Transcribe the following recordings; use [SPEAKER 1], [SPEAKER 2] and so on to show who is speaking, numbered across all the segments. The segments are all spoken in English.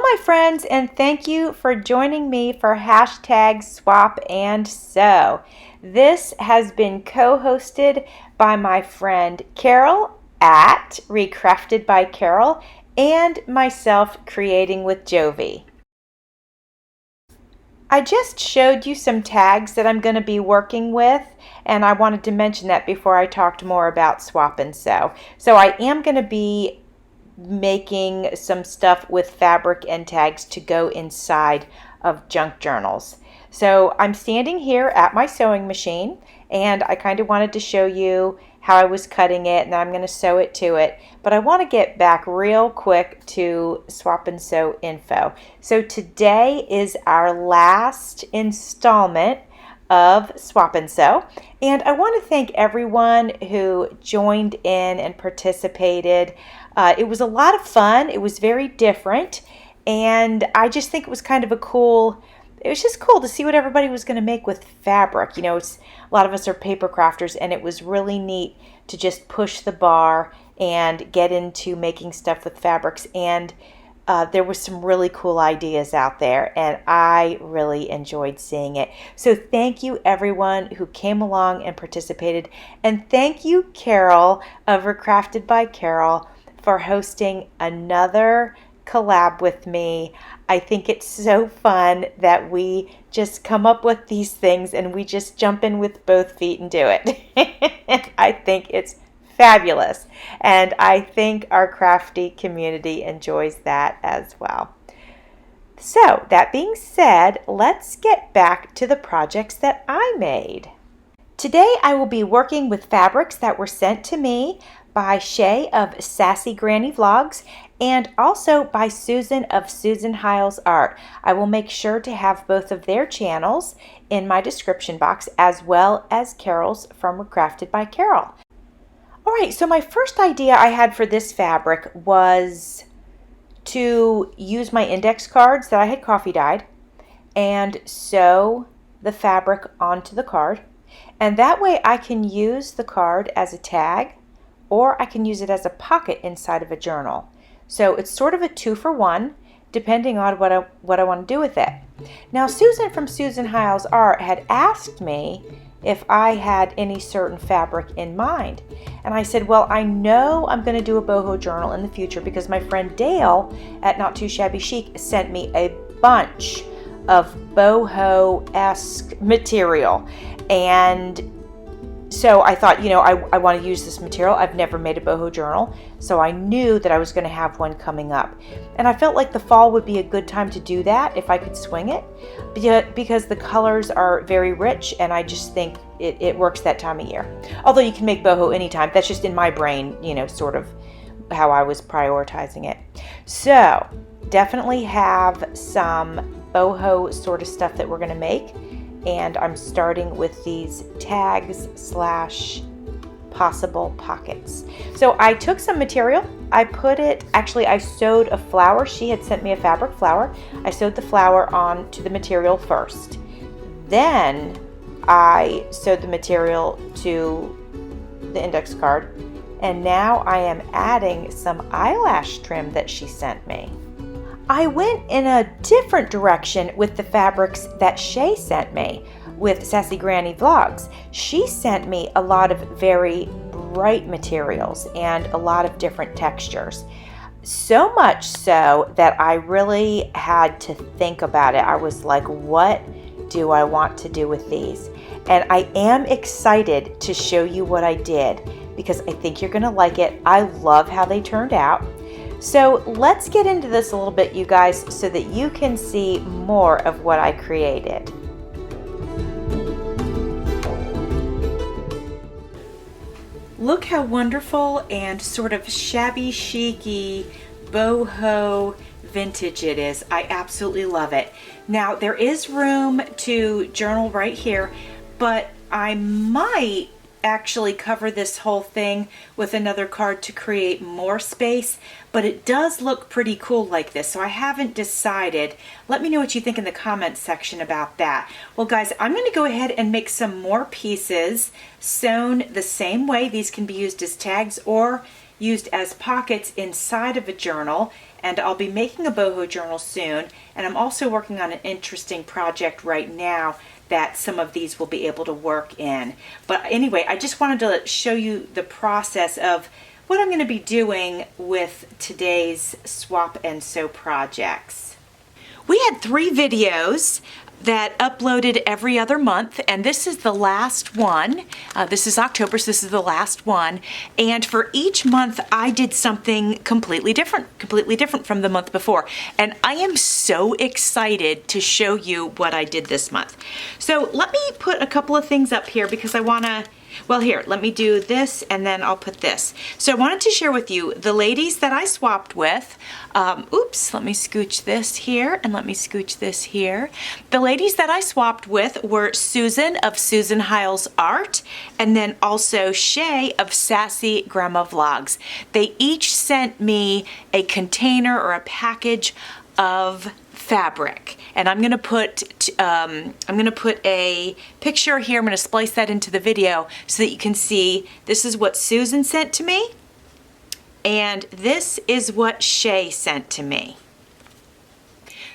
[SPEAKER 1] my friends, and thank you for joining me for hashtag swap and sew. This has been co-hosted by my friend Carol at Recrafted by Carol and myself, Creating with Jovi. I just showed you some tags that I'm going to be working with, and I wanted to mention that before I talked more about swap and sew. So I am going to be making some stuff with fabric and tags to go inside of junk journals. So I'm standing here at my sewing machine, and I kind of wanted to show you how I was cutting it, and I'm going to sew it to it. But I want to get back real quick to swap and sew info. So today is our last installment of Swap and Sew, and I want to thank everyone who joined in and participated. It was a lot of fun. It was very different, and I just think it was kind of it was just cool to see what everybody was going to make with fabric. You know, a lot of us are paper crafters, and it was really neat to just push the bar and get into making stuff with fabrics. And there was some really cool ideas out there, and I really enjoyed seeing it. So thank you everyone who came along and participated, and thank you Carol of Recrafted by Carol for hosting another collab with me. I think it's so fun that we just come up with these things and we just jump in with both feet and do it. I think it's fabulous, and I think our crafty community enjoys that as well. So that being said, let's get back to the projects that I made. Today I will be working with fabrics that were sent to me by Shay of Sassy Granny Vlogs and also by Susan of Susan Hiles Art. I will make sure to have both of their channels in my description box, as well as Carol's from Recrafted by Carol. Alright, so my first idea I had for this fabric was to use my index cards that I had coffee dyed and sew the fabric onto the card. And that way I can use the card as a tag, or I can use it as a pocket inside of a journal. So it's sort of a 2-for-1, depending on what I want to do with it. Now Susan from Susan Hiles Art had asked me if I had any certain fabric in mind. And I said, well, I know I'm going to do a boho journal in the future because my friend Dale at Not Too Shabby Chic sent me a bunch of boho-esque material. And so I thought, you know, I want to use this material. I've never made a boho journal, so I knew that I was going to have one coming up. And I felt like the fall would be a good time to do that if I could swing it, because the colors are very rich, and I just think it works that time of year. Although you can make boho anytime. That's just in my brain, you know, sort of how I was prioritizing it. So definitely have some boho sort of stuff that we're going to make. And I'm starting with these tags / possible pockets. So I took some material, I sewed a flower. She had sent me a fabric flower. I sewed the flower onto the material first. Then I sewed the material to the index card. And now I am adding some eyelash trim that she sent me. I went in a different direction with the fabrics that Shay sent me with Sassy Granny Vlogs. She sent me a lot of very bright materials and a lot of different textures. So much so that I really had to think about it. I was like, what do I want to do with these? And I am excited to show you what I did because I think you're going to like it. I love how they turned out. So let's get into this a little bit, you guys, so that you can see more of what I created. Look how wonderful and sort of shabby chic-y boho vintage it is. I absolutely love it. Now there is room to journal right here, but I might actually cover this whole thing with another card to create more space, but it does look pretty cool like this, so I haven't decided. Let me know what you think in the comments section about that. Well guys, I'm going to go ahead and make some more pieces sewn the same way. These can be used as tags, or used as pockets inside of a journal, and I'll be making a boho journal soon, and I'm also working on an interesting project right now that some of these will be able to work in. But anyway, I just wanted to show you the process of what I'm going to be doing with today's swap and sew projects. We had 3 videos that uploaded every other month, and this is the last one. This is October, so this is the last one. And for each month, I did something completely different from the month before. And I am so excited to show you what I did this month. So let me put a couple of things up here because I want to, well, here, let me do this and then I'll put this. So I wanted to share with you the ladies that I swapped with. Oops, let me scooch this here and let me scooch this here. The ladies that I swapped with were Susan of Susan Hiles Art and then also Shay of Sassy Grandma Vlogs. They each sent me a container or a package of fabric, and I'm gonna put a picture here. I'm gonna splice that into the video so that you can see this is what Susan sent to me and this is what Shay sent to me.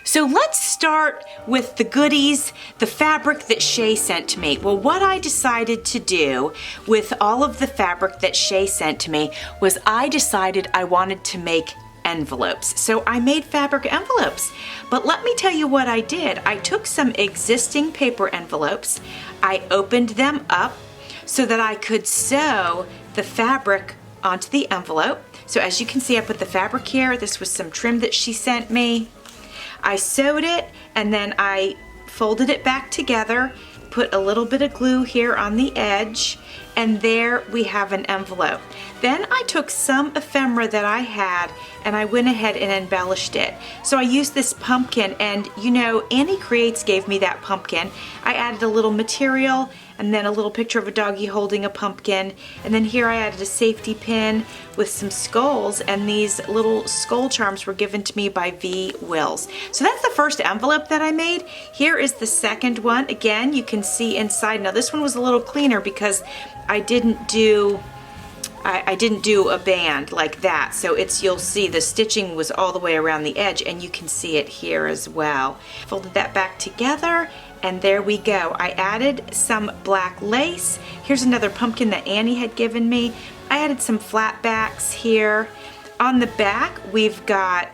[SPEAKER 1] So let's start with the goodies, the fabric that Shay sent to me. Well, what I decided to do with all of the fabric that Shay sent to me was I decided I wanted to make envelopes. So I made fabric envelopes. But let me tell you what I did. I took some existing paper envelopes, I opened them up so that I could sew the fabric onto the envelope. So as you can see, I put the fabric here. This was some trim that she sent me. I sewed it and then I folded it back together, put a little bit of glue here on the edge, and there we have an envelope. Then I took some ephemera that I had and I went ahead and embellished it. So I used this pumpkin, and you know, Annie Creates gave me that pumpkin. I added a little material and then a little picture of a doggy holding a pumpkin, and then here I added a safety pin with some skulls, and these little skull charms were given to me by V. Wills. So that's the first envelope that I made. Here is the second one. Again, you can see inside. Now this one was a little cleaner because I didn't do a band like that, so you'll see the stitching was all the way around the edge, and you can see it here as well. Folded that back together, and there we go. I added some black lace. Here's another pumpkin that Annie had given me. I added some flat backs here. On the back, we've got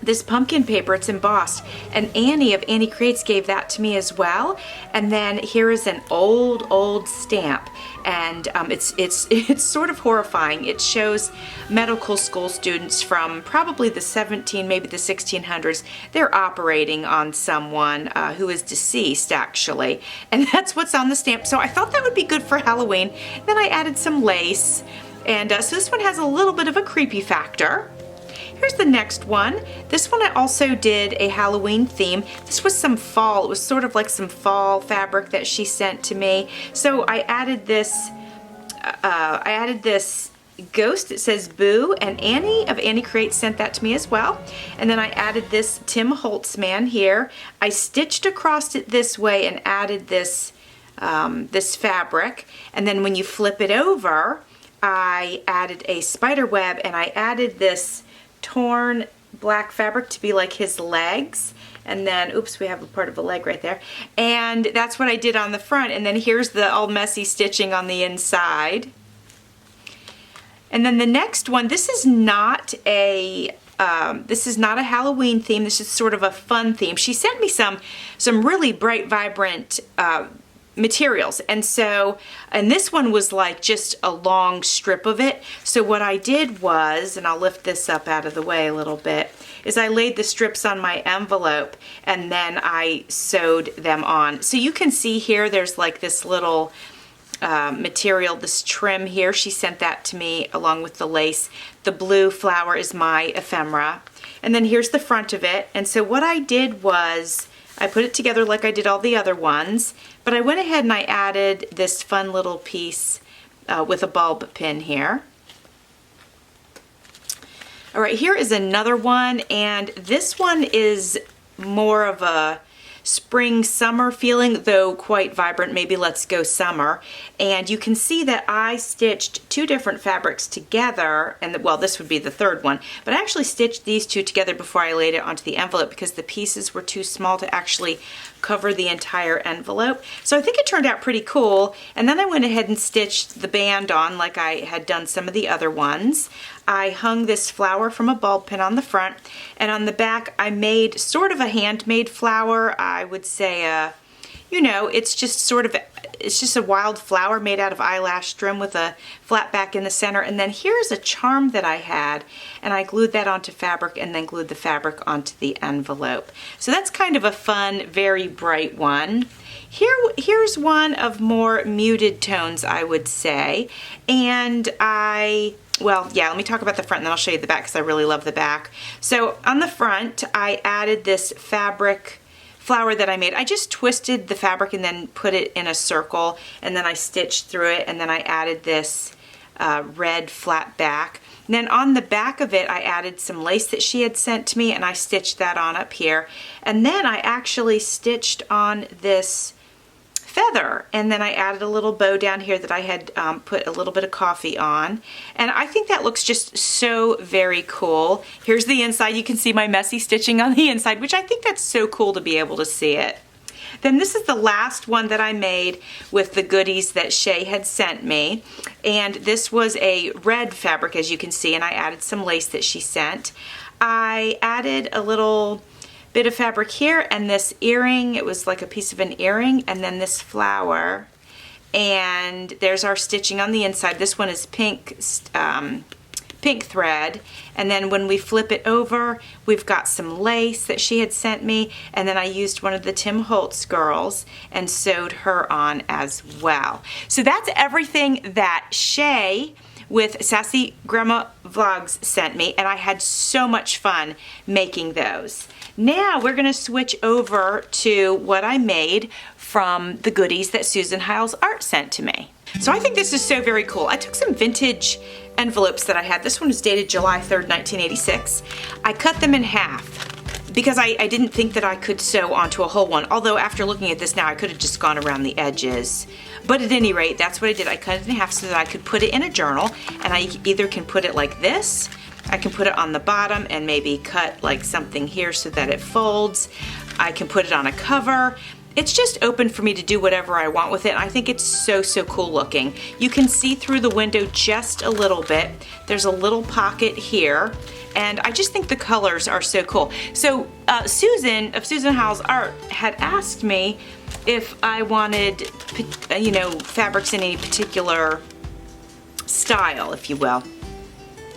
[SPEAKER 1] this pumpkin paper. It's embossed, and Annie of Annie Creates gave that to me as well. And then here is an old stamp, and it's sort of horrifying. It shows medical school students from probably the maybe the 1600s. They're operating on someone who is deceased, actually, and that's what's on the stamp. So I thought that would be good for Halloween. Then I added some lace, and so this one has a little bit of a creepy factor. Here's the next one. This one I also did a Halloween theme. This was some fall, it was sort of like some fall fabric that she sent to me. So I added this ghost. It says Boo, and Annie of Annie Creates sent that to me as well. And then I added this Tim Holtz man here. I stitched across it this way and added this fabric. And then when you flip it over, I added a spider web, and I added this torn black fabric to be like his legs, and then oops, we have a part of a leg right there, and that's what I did on the front. And then here's the all messy stitching on the inside. And then the next one, this is not a Halloween theme. This is sort of a fun theme. She sent me some really bright, vibrant materials, and this one was like just a long strip of it. So what I did was, and I'll lift this up out of the way a little bit, is I laid the strips on my envelope and then I sewed them on. So you can see here there's like this little material, this trim here. She sent that to me along with the lace. The blue flower is my ephemera, and then here's the front of it. And so what I did was I put it together like I did all the other ones, but I went ahead and I added this fun little piece with a bulb pin here. All right, here is another one, and this one is more of a spring summer feeling, though quite vibrant, maybe let's go summer. And you can see that I stitched two different fabrics together, and well, this would be the third one, but I actually stitched these two together before I laid it onto the envelope because the pieces were too small to actually cover the entire envelope. So I think it turned out pretty cool. And then I went ahead and stitched the band on like I had done some of the other ones. I hung this flower from a bulb pin on the front, and on the back I made sort of a handmade flower. I would say you know, it's just a wild flower made out of eyelash trim with a flat back in the center. And then here's a charm that I had, and I glued that onto fabric and then glued the fabric onto the envelope. So that's kind of a fun, very bright one. Here's one of more muted tones, I would say. And well, yeah, let me talk about the front and then I'll show you the back because I really love the back. So on the front, I added this fabric flower that I made. I just twisted the fabric and then put it in a circle, and then I stitched through it, and then I added this red flat back. And then on the back of it, I added some lace that she had sent to me, and I stitched that on up here. And then I actually stitched on this feather, and then I added a little bow down here that I had put a little bit of coffee on, and I think that looks just so very cool. Here's the inside. You can see my messy stitching on the inside, which I think that's so cool to be able to see it. Then this is the last one that I made with the goodies that Shay had sent me, and this was a red fabric, as you can see, and I added some lace that she sent. I added a little bit of fabric here and this earring. It was like a piece of an earring, and then this flower, and there's our stitching on the inside. This one is pink thread, and then when we flip it over, we've got some lace that she had sent me, and then I used one of the Tim Holtz girls and sewed her on as well. So that's everything that Shay with Sassy Grandma Vlogs sent me, and I had so much fun making those. Now we're going to switch over to what I made from the goodies that Susan Hiles Art sent to me. So I think this is so very cool. I took some vintage envelopes that I had. This one was dated July 3rd, 1986. I cut them in half because I didn't think that I could sew onto a whole one, although after looking at this now I could have just gone around the edges. But at any rate, that's what I did. I cut it in half so that I could put it in a journal, and I either can put it like this, I can put it on the bottom and maybe cut like something here so that it folds. I can put it on a cover. It's just open for me to do whatever I want with it. I think it's so, so cool looking. You can see through the window just a little bit. There's a little pocket here, and I just think the colors are so cool. So Susan of Susan Hiles Art had asked me if I wanted, you know, fabrics in any particular style, if you will.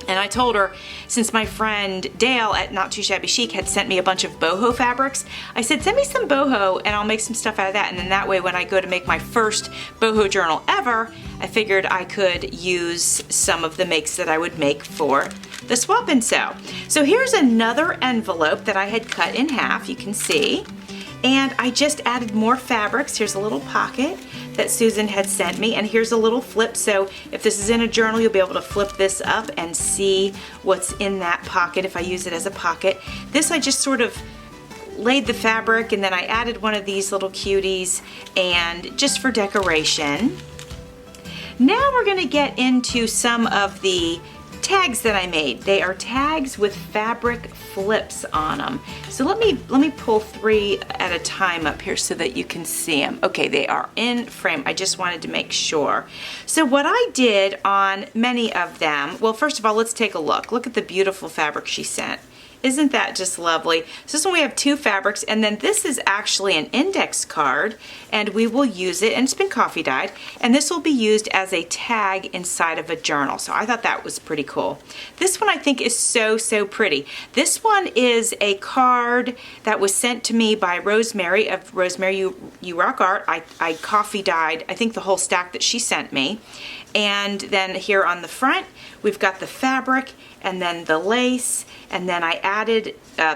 [SPEAKER 1] And I told her, since my friend Dale at Not Too Shabby Chic had sent me a bunch of boho fabrics, I said, send me some boho and I'll make some stuff out of that. And then that way, when I go to make my first boho journal ever, I figured I could use some of the makes that I would make for the swap and sew. So here's another envelope that I had cut in half, you can see. And I just added more fabrics. Here's a little pocket that Susan had sent me, and here's a little flip. So if this is in a journal, you'll be able to flip this up and see what's in that pocket if I use it as a pocket. This I just sort of laid the fabric, and then I added one of these little cuties, and just for decoration. Now we're gonna get into some of the tags that I made. They are tags with fabric flips on them. So let me pull 3 at a time up here so that you can see them. Okay, they are in frame. I just wanted to make sure. So what I did on many of them, well, first of all, let's take a look. Look at the beautiful fabric she sent. Isn't that just lovely? So this one we have 2 fabrics, and then this is actually an index card, and we will use it, and it's been coffee dyed, and this will be used as a tag inside of a journal. So I thought that was pretty cool. This one I think is so, so pretty. This one is a card that was sent to me by Rosemary of Rosemary You Rock Art. I coffee dyed, I think, the whole stack that she sent me. And then here on the front, we've got the fabric and then the lace, and then I added,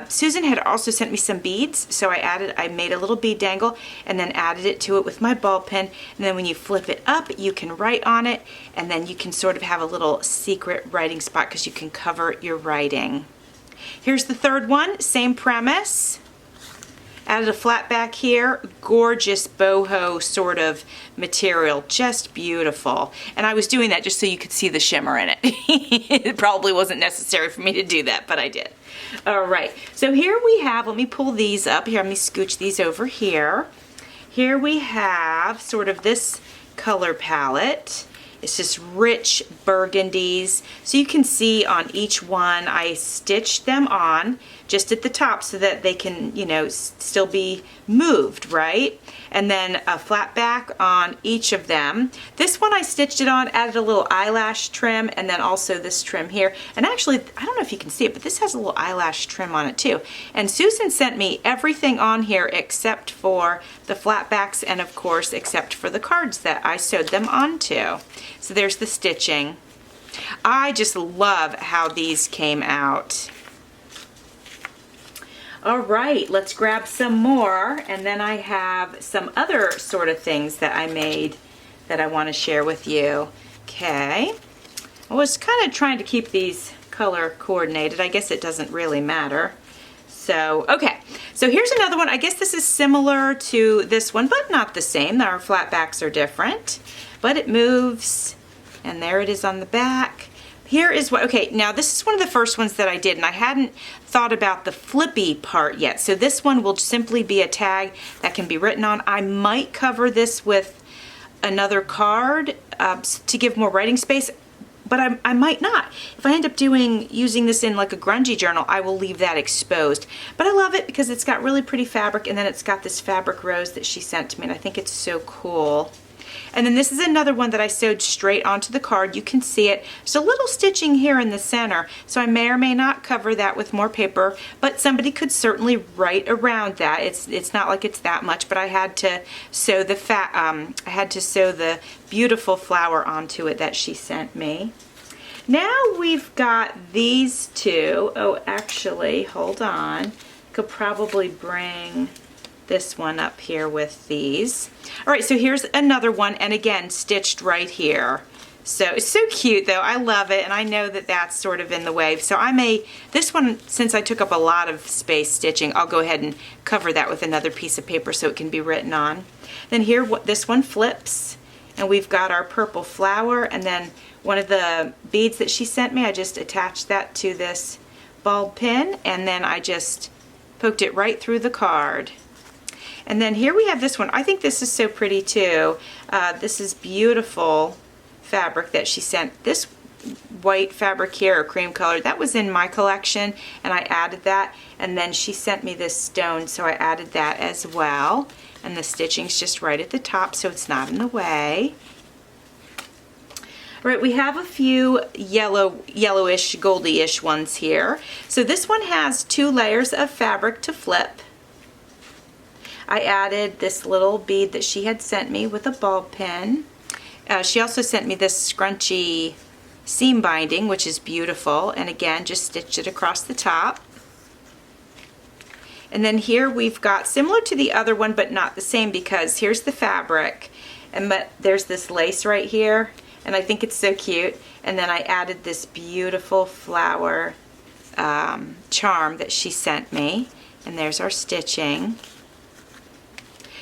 [SPEAKER 1] Susan had also sent me some beads, so I made a little bead dangle and then added it to it with my ball pen, and then when you flip it up, you can write on it, and then you can sort of have a little secret writing spot because you can cover your writing. Here's the third one, same premise. Added a flat back here, gorgeous boho sort of material, just beautiful. And I was doing that just so you could see the shimmer in it. It probably wasn't necessary for me to do that, but I did. All right, so here we have, let me pull these up. Here, let me scooch these over here. Here we have sort of this color palette. It's just rich burgundies. So you can see on each one, I stitched them on just at the top so that they can, you know, still be moved, right? And then a flat back on each of them. This one I stitched it on, added a little eyelash trim, and then also this trim here. And actually, I don't know if you can see it, but this has a little eyelash trim on it too. And Susan sent me everything on here except for the flat backs and of course, except for the cards that I sewed them onto. So there's the stitching. I just love how these came out. All right, let's grab some more, and then I have some other sort of things that I made that I want to share with you. Okay, I was kind of trying to keep these color coordinated. I guess it doesn't really matter. So, okay, so here's another one. I guess this is similar to this one, but not the same. Our flat backs are different, but it moves, and there it is on the back. Here is what, okay, now this is one of the first ones that I did, and I hadn't thought about the flippy part yet. So this one will simply be a tag that can be written on. I might cover this with another card to give more writing space, but I might not. If I end up using this in like a grungy journal, I will leave that exposed. But I love it because it's got really pretty fabric, and then it's got this fabric rose that she sent to me, and I think it's so cool. And then this is another one that I sewed straight onto the card. You can see it. There's a little stitching here in the center, so I may or may not cover that with more paper, but somebody could certainly write around that. It's not like it's that much, but I had to sew the beautiful flower onto it that she sent me. Now we've got these two. Oh, actually, hold on. Could probably bring this one up here with these. All right, so here's another one, and again, stitched right here. So it's so cute though, I love it, and I know that that's sort of in the way. So this one, since I took up a lot of space stitching, I'll go ahead and cover that with another piece of paper so it can be written on. Then here, this one flips, and we've got our purple flower, and then one of the beads that she sent me, I just attached that to this bulb pin, and then I just poked it right through the card. And then here we have this one. I think this is so pretty too. This is beautiful fabric that she sent. This white fabric here, or cream color, that was in my collection, and I added that. And then she sent me this stone, so I added that as well. And the stitching's just right at the top, so it's not in the way. All right, we have a few yellowish, goldie-ish ones here. So this one has 2 layers of fabric to flip. I added this little bead that she had sent me with a bulb pin. She also sent me this scrunchy seam binding, which is beautiful, and again, just stitched it across the top. And then here we've got, similar to the other one, but not the same, because here's the fabric, but there's this lace right here, and I think it's so cute. And then I added this beautiful flower charm that she sent me, and there's our stitching.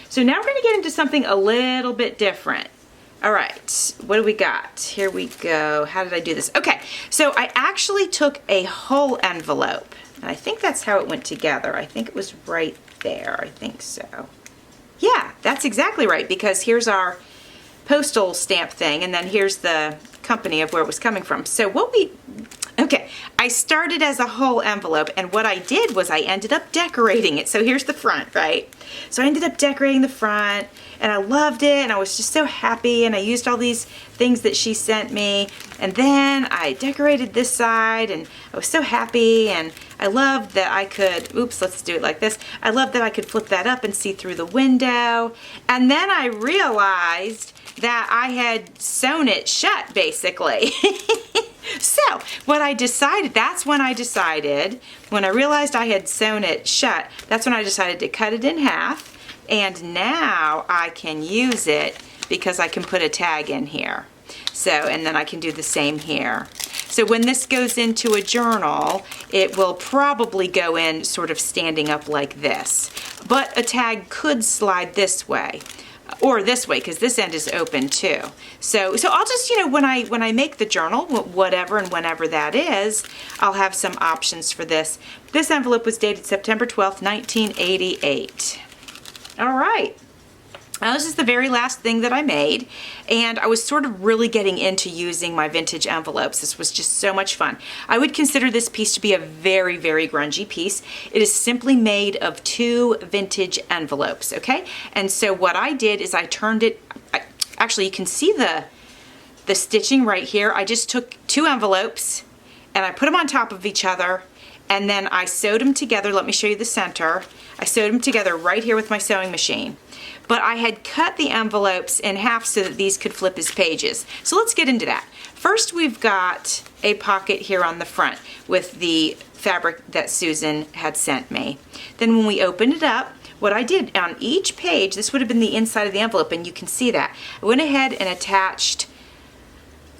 [SPEAKER 1] So now we're going to get into something a little bit different. All right, what do we got? Here we go. How did I do this? Okay, so I actually took a whole envelope, and I think that's how it went together. I think it was right there. I think so. Yeah, that's exactly right, because here's our postal stamp thing, and then here's the company of where it was coming from. So okay, I started as a whole envelope, and what I did was I ended up decorating it. So here's the front, right? So I ended up decorating the front, and I loved it, and I was just so happy, and I used all these things that she sent me, and then I decorated this side, and I was so happy, and I loved that I could, oops, let's do it like this. I loved that I could flip that up and see through the window, and then I realized that I had sewn it shut, basically. So what I decided, when I realized I had sewn it shut, that's when I decided to cut it in half, and now I can use it because I can put a tag in here. So, and then I can do the same here. So when this goes into a journal, it will probably go in sort of standing up like this. But a tag could slide this way or this way, because this end is open too. So I'll just, you know, when I make the journal, whatever and whenever that is, I'll have some options for this. This envelope was dated September 12th, 1988. All right. Now, this is the very last thing that I made, and I was sort of really getting into using my vintage envelopes. This was just so much fun. I would consider this piece to be a very, very grungy piece. It is simply made of 2 vintage envelopes, okay? And so what I did is I turned it, actually you can see the stitching right here. I just took 2 envelopes and I put them on top of each other, and then I sewed them together. Let me show you the center. I sewed them together right here with my sewing machine. But I had cut the envelopes in half so that these could flip as pages. So let's get into that. First, we've got a pocket here on the front with the fabric that Susan had sent me. Then when we opened it up, what I did on each page, this would have been the inside of the envelope, and you can see that. I went ahead and attached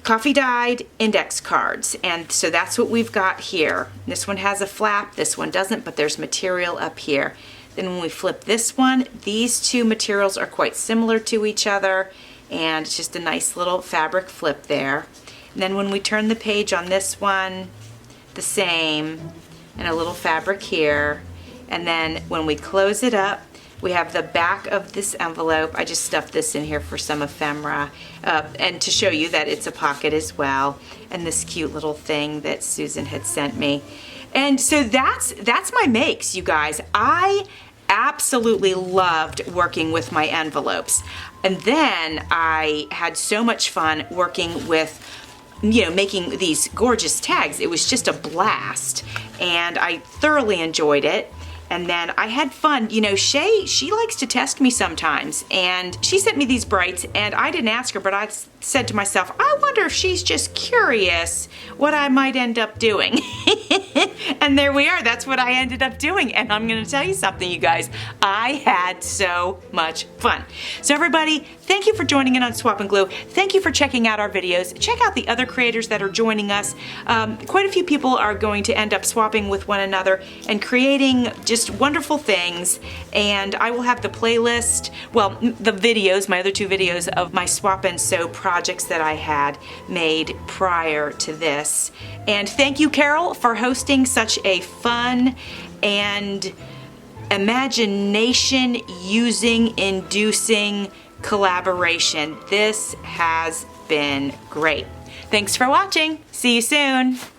[SPEAKER 1] coffee dyed index cards, and so that's what we've got here. This one has a flap, this one doesn't, but there's material up here. Then when we flip this one, these 2 materials are quite similar to each other, and it's just a nice little fabric flip there. And then when we turn the page on this one, the same, and a little fabric here. And then when we close it up, we have the back of this envelope. I just stuffed this in here for some ephemera, and to show you that it's a pocket as well. And this cute little thing that Susan had sent me. And so that's my makes, you guys. I absolutely loved working with my envelopes. And then I had so much fun working with, you know, making these gorgeous tags. It was just a blast, and I thoroughly enjoyed it. And then I had fun. You know, she likes to test me sometimes, and she sent me these brights, and I didn't ask her, but I said to myself, I wonder if she's just curious what I might end up doing. And there we are. That's what I ended up doing. And I'm going to tell you something, you guys. I had so much fun. So everybody, thank you for joining in on Swap and Glue. Thank you for checking out our videos. Check out the other creators that are joining us. Quite a few people are going to end up swapping with one another and creating just wonderful things. And I will have the playlist, well, the videos, my other 2 videos of my swap and sew projects that I had made prior to this. And thank you, Carol, for hosting such a fun and imagination inducing collaboration. This has been great. Thanks for watching. See you soon.